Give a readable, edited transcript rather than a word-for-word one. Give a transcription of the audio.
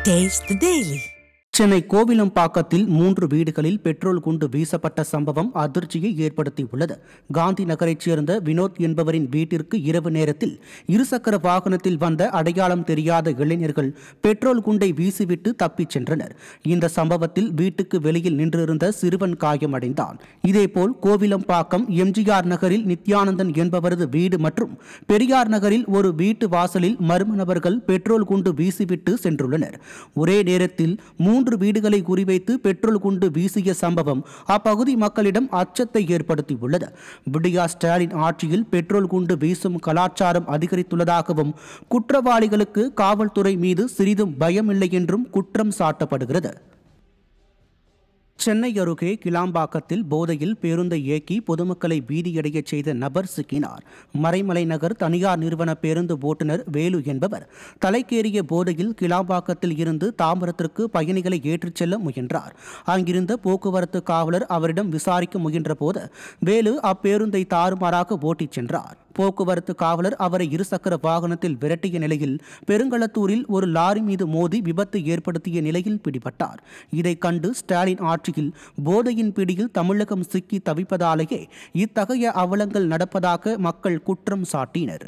Taste the Daily. Chennai கோவிலம்பாக்கத்தில் 3 வீடுகளில் petrol குண்டு வீசப்பட்ட சம்பவம் அதிர்ச்சியை ஏற்படுத்தியுள்ளது. காந்தி நகரைச் சேர்ந்த வினோத் என்பவரின் வீட்டிற்கு இரவு நேரத்தில் இருசக்கர வாகனத்தில் வந்த அடையாளம் தெரியாத இளைஞர்கள் பெட்ரோல் குண்டை வீசிவிட்டு தப்பிச் சென்றனர். இந்த சம்பவத்தில் வீட்டுக்கு வெளியில் நின்றிருந்த சிறுவன் காயமடைந்தான். இதேபோல் கோவிலம்பாக்கம் எம்ஜிஆர் நகரில் நித்யானந்தன் என்பவரது வீடு மற்றும் பெரியார் நகரில் ஒரு வீட்டு வாசலில் மர்ம நபர்கள் பெட்ரோல் குண்டு வீசிவிட்டு சென்றுள்ளனர். ஒரே நேரத்தில் 3 வீடுகளை குறிவைத்து பெட்ரோல் குண்டு வீசிய சம்பவம் அப்பகுதி மக்களிடம் அச்சத்தை ஏற்படுத்தியுள்ளது. விடியா ஸ்டாலின் ஆட்சியில் பெட்ரோல் குண்டு வீசும் கலாச்சாரம் அதிகரித்துள்ளதாகவும் குற்றவாளிகளுக்கு காவல்துறை மீது சிறிதும் பயமில்லை என்றும் குற்றம் சாட்டப்படுகிறது. சென்னை அருகே கிளாம்பாக்கத்தில் போதையில் பேருந்தை இயக்கி பொதுமக்களை பீதியடையச் செய்த நபர் சிக்கினார். மறைமலை நகர் தனியார் நிறுவன பேருந்து ஓட்டுநர் வேலு என்பவர் தலைக்கேறிய போதையில் கிளாம்பாக்கத்தில் இருந்து தாம்பரத்திற்கு பயணிகளை ஏற்றிச் செல்ல முயன்றார். அங்கிருந்த போக்குவரத்து காவலர் அவரிடம் விசாரிக்க முயன்ற போது வேலு அப்பேருந்தை தாறுமாறாக ஓட்டிச் சென்றார். போக்குவரத்து காவலர் அவரை இருசக்கர வாகனத்தில் விரட்டிய நிலையில் பெருங்களத்தூரில் ஒரு லாரி மீது மோதி விபத்து ஏற்படுத்திய நிலையில் பிடிபட்டார். இதை கண்டு ஸ்டாலின் ஆட்சியில் போதையின் பிடியில் தமிழகம் சிக்கி தவிப்பதாலேயே இத்தகைய அவலங்கள் நடப்பதாக மக்கள் குற்றம் சாட்டினர்.